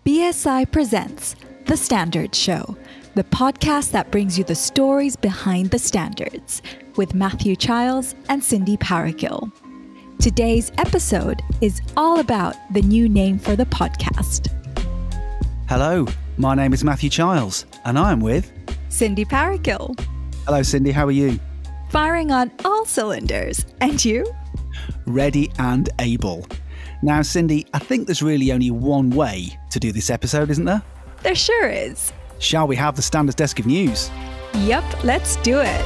BSI presents The Standards Show, the podcast that brings you the stories behind the standards, with Matthew Childs and Cindy Paragill. Today's episode is all about the new name for the podcast. Hello, my name is Matthew Childs, and I am with Cindy Paragill. Hello, Cindy. How are you? Firing on all cylinders. And you? Ready and able. Now, Cindy, I think there's really only one way to do this episode, isn't there? There sure is. Shall we have the Standards Desk of News? Yep, let's do it.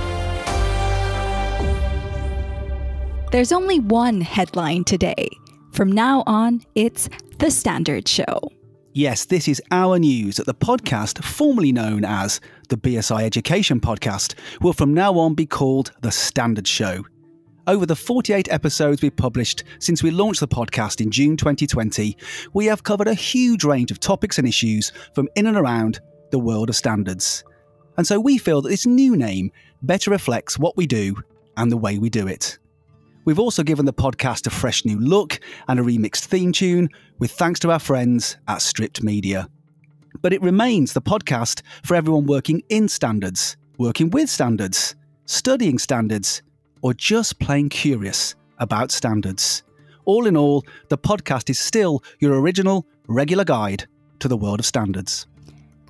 There's only one headline today. From now on, it's The Standards Show. Yes, this is our news that the podcast, formerly known as the BSI Education Podcast, will from now on be called The Standards Show. Over the 48 episodes we've published since we launched the podcast in June 2020, we have covered a huge range of topics and issues from in and around the world of standards. And so we feel that this new name better reflects what we do and the way we do it. We've also given the podcast a fresh new look and a remixed theme tune, with thanks to our friends at Stripped Media. But it remains the podcast for everyone working in standards, working with standards, studying standards, or just plain curious about standards. All in all, the podcast is still your original, regular guide to the world of standards.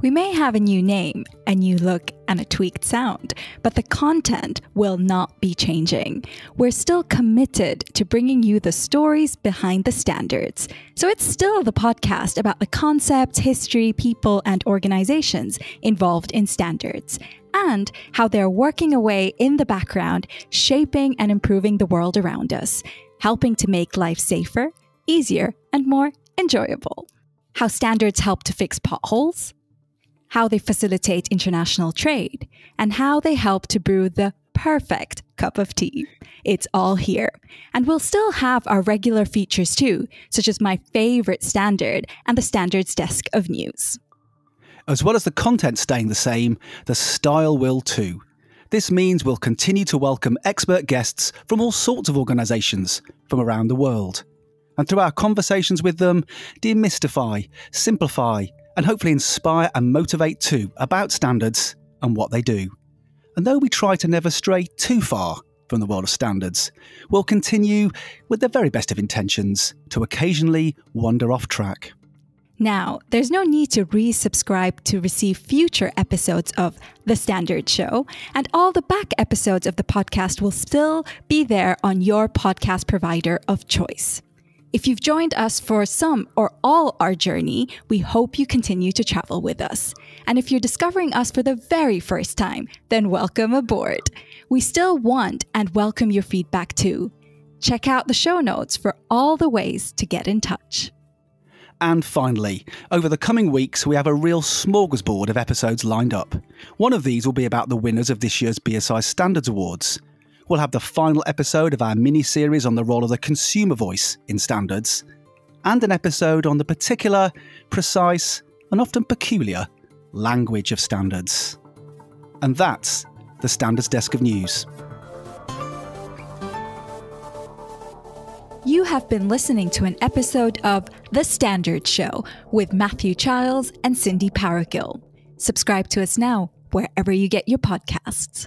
We may have a new name, a new look, and a tweaked sound, but the content will not be changing. We're still committed to bringing you the stories behind the standards. So it's still the podcast about the concepts, history, people, and organizations involved in standards, and how they're working away in the background, shaping and improving the world around us, helping to make life safer, easier, and more enjoyable. How standards help to fix potholes, how they facilitate international trade, and how they help to brew the perfect cup of tea. It's all here. And we'll still have our regular features too, such as my favorite standard and the Standards Desk of News. As well as the content staying the same, the style will too. This means we'll continue to welcome expert guests from all sorts of organisations from around the world. And through our conversations with them, demystify, simplify, and hopefully inspire and motivate too about standards and what they do. And though we try to never stray too far from the world of standards, we'll continue with the very best of intentions to occasionally wander off track. Now, there's no need to resubscribe to receive future episodes of The Standards Show, and all the back episodes of the podcast will still be there on your podcast provider of choice. If you've joined us for some or all our journey, we hope you continue to travel with us. And if you're discovering us for the very first time, then welcome aboard. We still want and welcome your feedback too. Check out the show notes for all the ways to get in touch. And finally, over the coming weeks, we have a real smorgasbord of episodes lined up. One of these will be about the winners of this year's BSI Standards Awards. We'll have the final episode of our mini-series on the role of the consumer voice in standards, and an episode on the particular, precise, and often peculiar language of standards. And that's the Standards Desk of News. You have been listening to an episode of The Standards Show with Matthew Childs and Cindy Paragill. Subscribe to us now, wherever you get your podcasts.